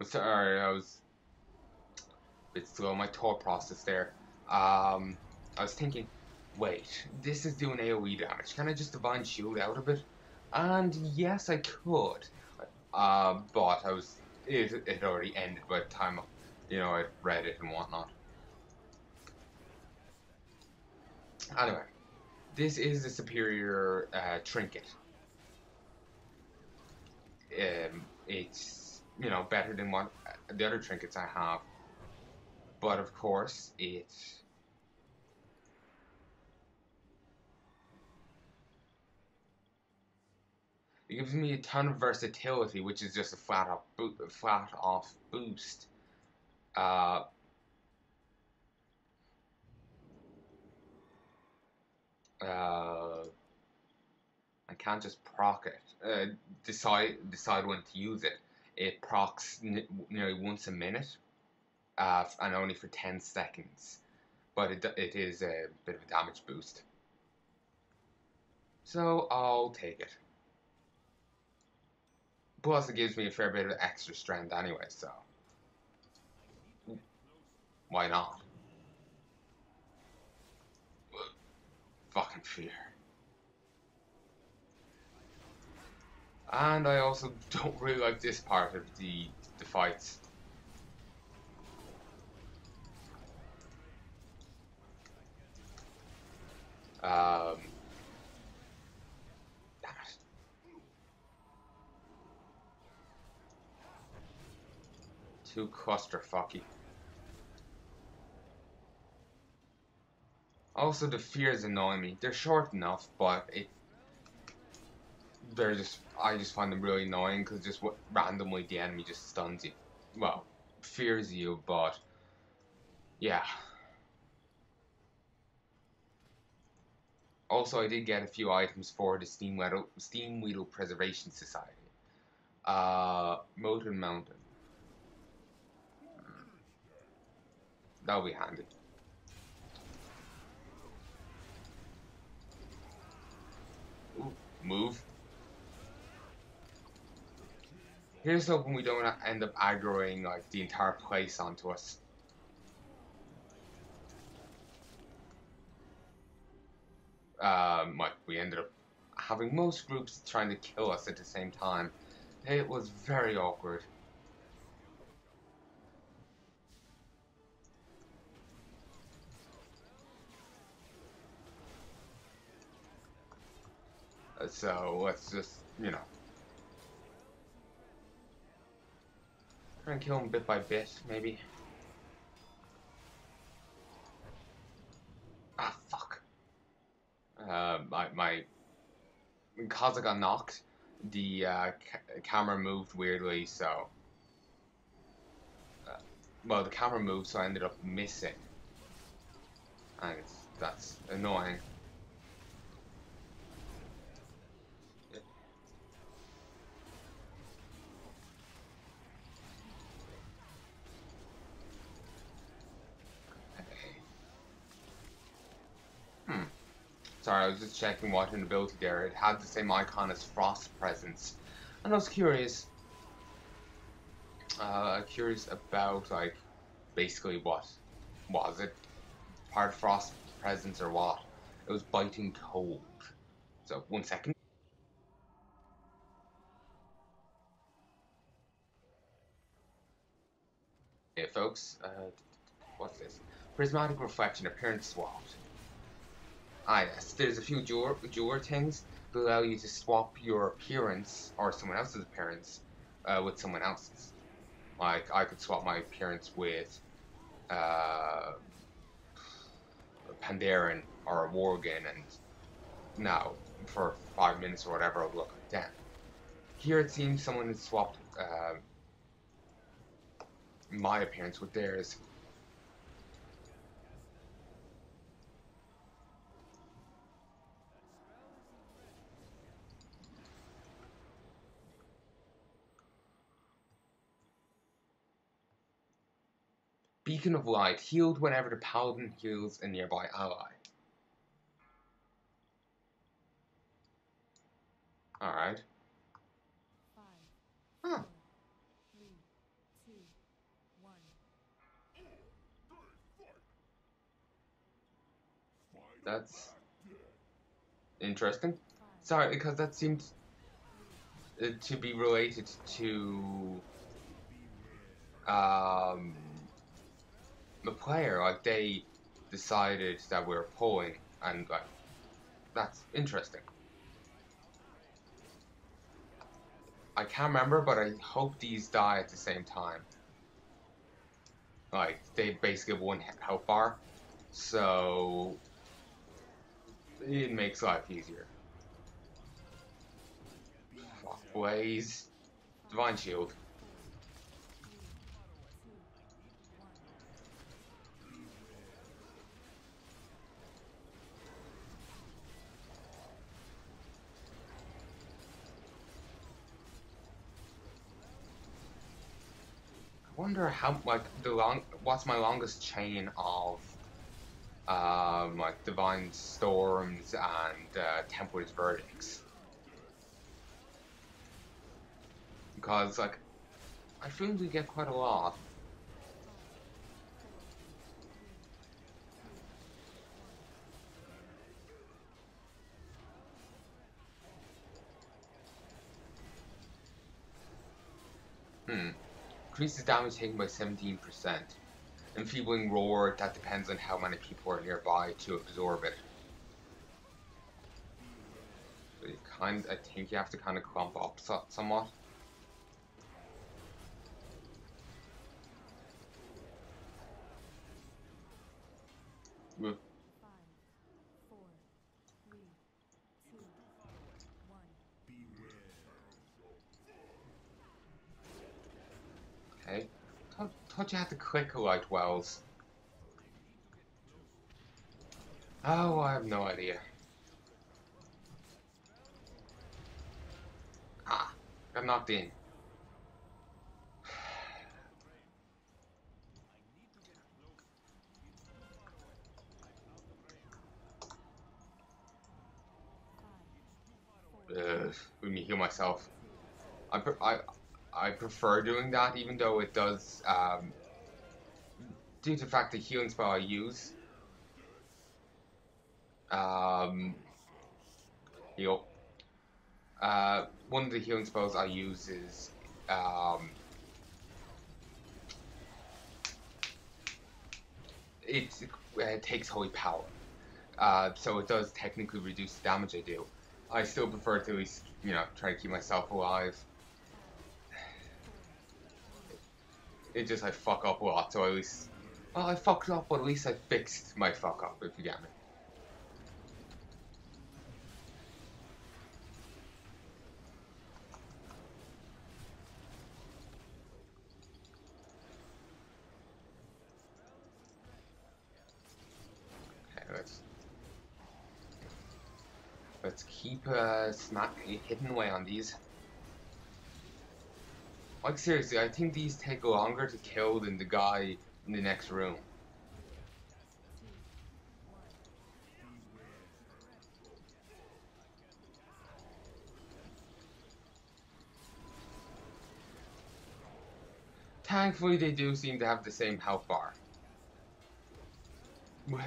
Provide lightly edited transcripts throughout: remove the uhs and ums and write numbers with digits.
Sorry, I was a bit slow. My thought process there. I was thinking, wait, this is doing AoE damage. Can I just divine shield out of it? And yes, I could. But it had already ended by the time, I read it and whatnot. Anyway, this is the superior trinket. It's better than what the other trinkets I have, but of course it gives me a ton of versatility, which is just a flat off boost. Uh, uh, I can't just proc it. Decide when to use it. It procs nearly once a minute, and only for 10 seconds. But it is a bit of a damage boost. So I'll take it. Plus, it gives me a fair bit of extra strength anyway, so why not? Fucking fear. And I also don't really like this part of the fights. Damn it. Too clusterfucky. Also, the fears annoy me. They're short enough, but I just find them really annoying because just randomly the enemy just stuns you. Well, fears you, but yeah. Also, I did get a few items for the Steam Wheel Preservation Society. Mountain Mountain. That'll be handy. Ooh, move. Here's hoping we don't end up aggroing like the entire place onto us. Like we ended up having most groups trying to kill us at the same time. It was very awkward. So let's just, try and kill him bit by bit, maybe. Ah, fuck. Because I got knocked, the camera moved weirdly, so. Well, the camera moved, so I ended up missing. And that's annoying. Hmm. Sorry, I was just checking what an ability there. It had the same icon as Frost Presence. And I was curious about, like, basically what was it? Part of Frost Presence or what? It was Biting Cold. So, 1 second. Yeah, folks, what's this? Prismatic Reflection, appearance swapped. Ah, yes, there's a few jeweler things that allow you to swap your appearance, or someone else's appearance, with someone else's. Like, I could swap my appearance with uh, Pandaren or a Worgen, and now, for 5 minutes or whatever, I'll look like that. Here it seems someone has swapped my appearance with theirs. Beacon of Light, healed whenever the paladin heals a nearby ally. Alright. Huh. That's interesting. Sorry, because that seemed to be related to um, the player. Like they decided that we were pulling, and like that's interesting. I can't remember, but I hope these die at the same time. Like they basically have one health bar, so it makes life easier. Fuck, Blaze, Divine Shield. I wonder how like what's my longest chain of like Divine Storms and Template's Verdicts, because like I feel we get quite a lot. Increases damage taken by 17%. Enfeebling Roar, that depends on how many people are nearby to absorb it. So I think you have to kind of clump up somewhat. Mm. Okay. Thought you had to click light wells. Oh, I have no idea. Ah, got knocked in. Let me heal myself. I prefer doing that, even though it does, due to the fact the healing spell I use, heal. One of the healing spells I use is, it takes holy power. So it does technically reduce the damage I do. I still prefer to at least, try to keep myself alive. It just, I fuck up a lot, so at least, well, I fucked up, but at least I fixed my fuck up, if you get me. Okay, let's keep hitting away on these. Like seriously, I think these take longer to kill than the guy in the next room. Thankfully, they do seem to have the same health bar.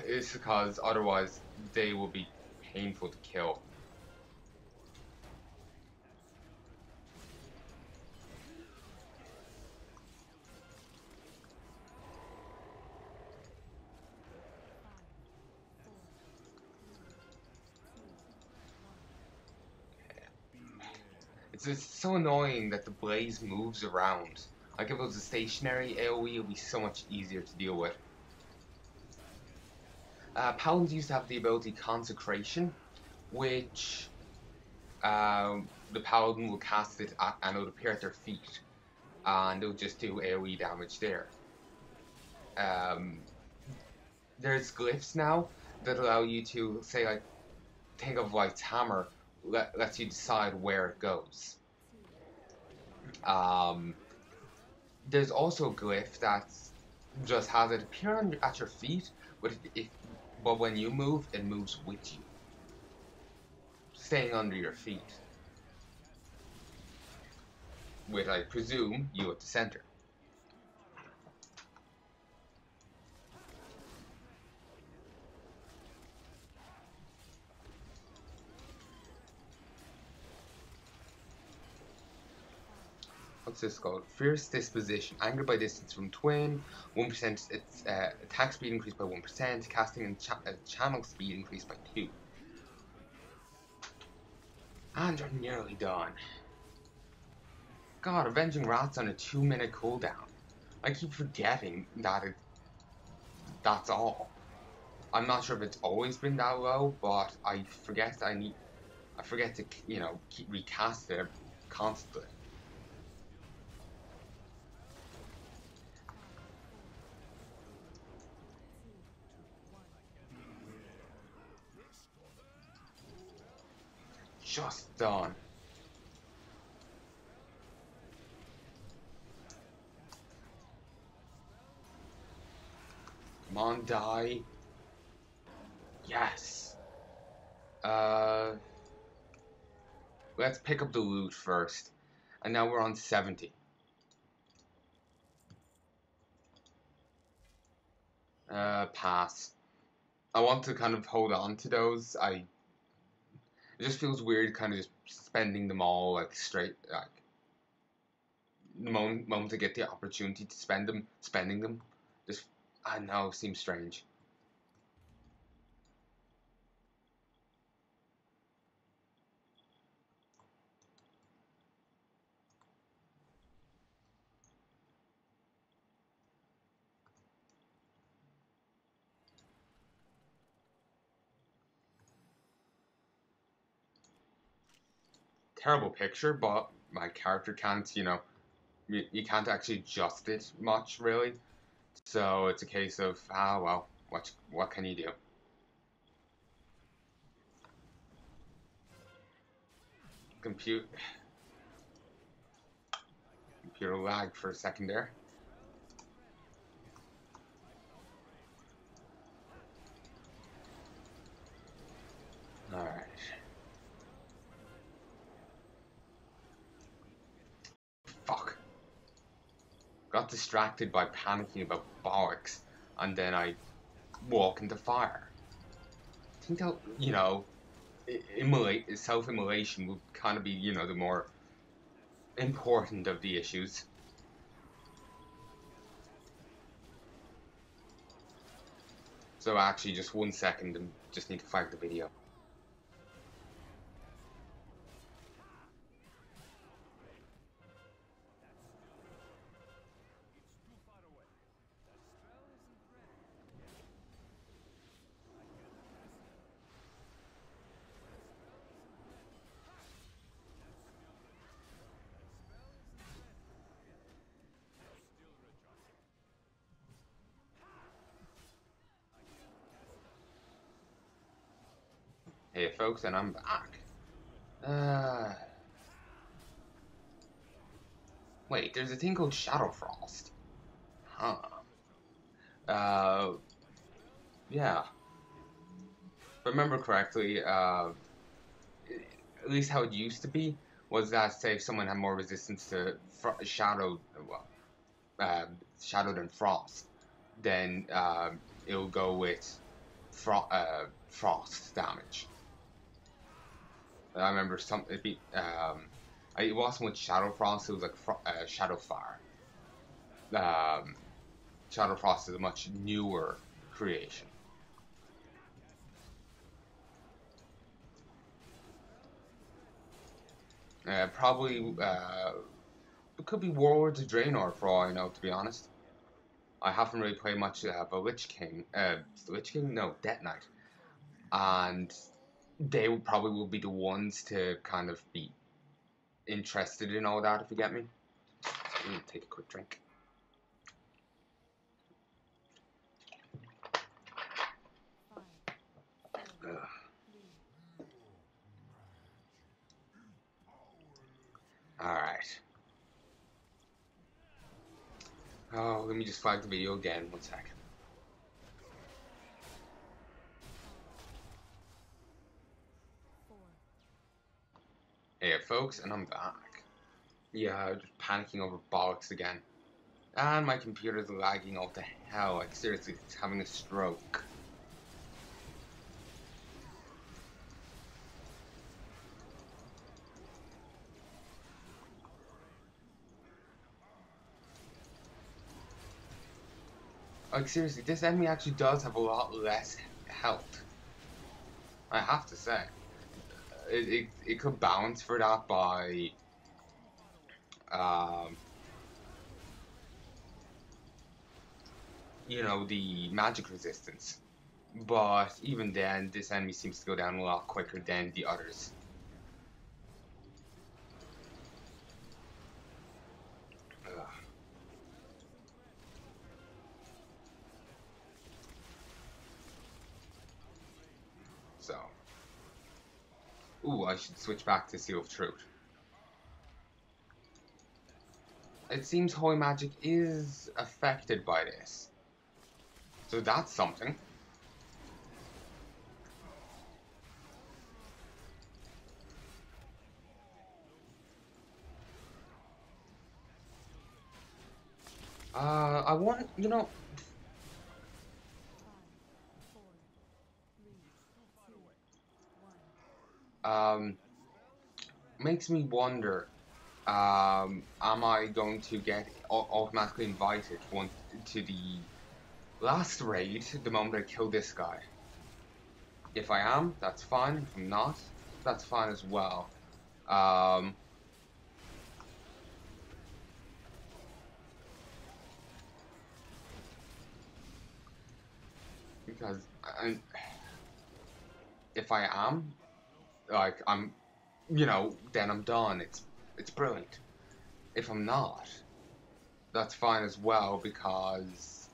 It's because otherwise they will be painful to kill. It's so annoying that the blaze moves around. Like if it was a stationary AoE, it would be so much easier to deal with. Paladins used to have the ability Consecration, which the Paladin will cast it and it will appear at their feet, and it will just do AoE damage there. There's glyphs now that allow you to, say, like, think of Light's Hammer, lets you decide where it goes. There's also a glyph that just has it appear at your feet, but when you move, it moves with you, staying under your feet, with, I presume, you at the center. What's this called? Fierce disposition. Angered by distance from twin. 1% its attack speed increased by 1%. Casting and channel speed increased by 2. And you're nearly done. God, Avenging Rats on a 2-minute cooldown. I keep forgetting that that's all. I'm not sure if it's always been that low, but I forget to, you know, keep recast it constantly. Just done. Come on, die. Yes. Let's pick up the loot first. And now we're on 70. Pass. I want to kind of hold on to those. It just feels weird kind of just spending them all like straight, like the moment to get the opportunity to spending them. Just, I know, seems strange. Terrible picture, but my character can't, you know, you can't actually adjust it much, really. So it's a case of, well, what can you do? Computer lag for a second there. Alright. Fuck. Got distracted by panicking about bollocks, and then I walk into fire. I think that, you know, self-immolation would kind of be, you know, the more important of the issues. So actually, just 1 second, and just need to flag the video. Hey folks, and I'm back. Wait, there's a thing called Shadow Frost. Huh. Yeah. If I remember correctly, at least how it used to be, was that, say, if someone had more resistance to shadow, well, shadow than frost, then it'll go with frost damage. I remember it wasn't with Shadow Frost, it was like Shadow Fire. Um, Shadow Frost is a much newer creation. Probably, it could be Warlords of Draenor for all I know, to be honest. I haven't really played much of a Lich King. Lich King? No, Death Knight. And they probably will be the ones to kind of be interested in all that, if you get me. So I'm gonna take a quick drink. Alright. Oh, let me just flag the video again, 1 second. Hey folks, and I'm back. Yeah, just panicking over bollocks again. And my computer's lagging all to hell, like seriously, it's having a stroke. Like, seriously, this enemy actually does have a lot less health. I have to say. It could balance for that by... you know, the magic resistance. But even then, this enemy seems to go down a lot quicker than the others. Ugh. So. Ooh, I should switch back to Seal of Truth. It seems Holy Magic is affected by this. So that's something. I want, you know... Makes me wonder, am I going to get automatically invited to the last raid the moment I kill this guy? If I am, that's fine. If I'm not, that's fine as well. Because if I am, like, you know, then I'm done. It's brilliant. If I'm not, that's fine as well, because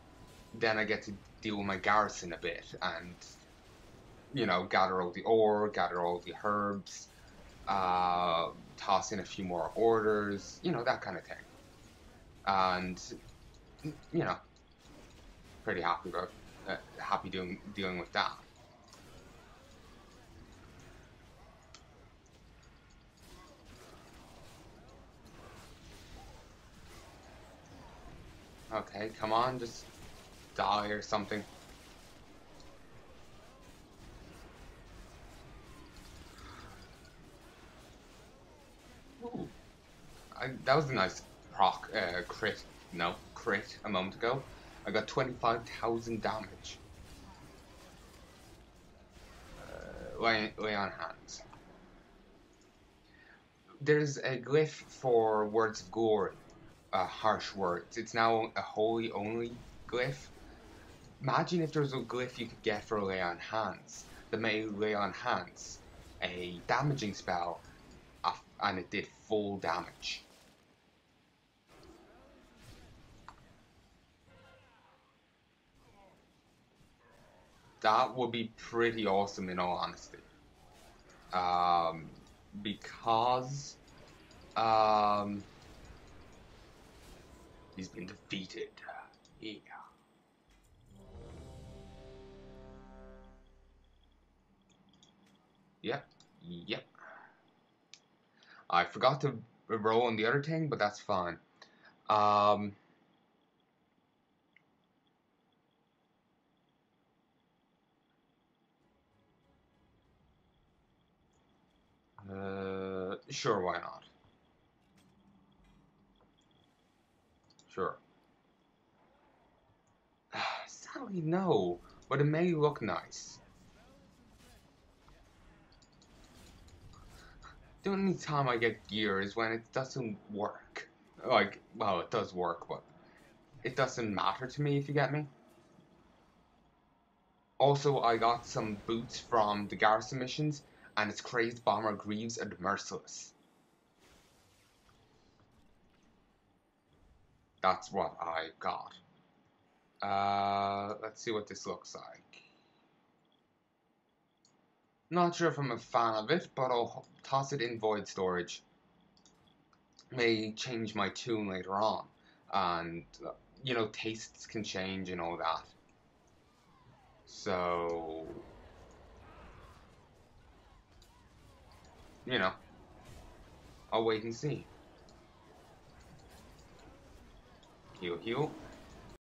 then I get to deal with my garrison a bit and, you know, gather all the ore, gather all the herbs, toss in a few more orders, you know, that kind of thing. And, you know, pretty happy about dealing with that. Okay, come on, just die or something. Ooh. That was a nice crit a moment ago. I got 25,000 damage. Lay on hands. There's a glyph for Words of Glory, harsh words. It's now a holy only glyph. Imagine if there was a glyph you could get for Lay on Hands that made Lay on Hands a damaging spell, and it did full damage. That would be pretty awesome, in all honesty. Because he's been defeated. Yeah. Yep. Yep. I forgot to roll on the other thing, but that's fine. Sure, why not? Sure. Sadly, no, but it may look nice. The only time I get gear is when it doesn't work. Like, well, it does work, but it doesn't matter to me, if you get me. Also, I got some boots from the garrison missions, and it's Crazed Bomber Greaves and Merciless. That's what I got. Let's see what this looks like. Not sure if I'm a fan of it, but I'll toss it in void storage. May change my tune later on, and you know, tastes can change and all that. So, you know, I'll wait and see. Heal, heal.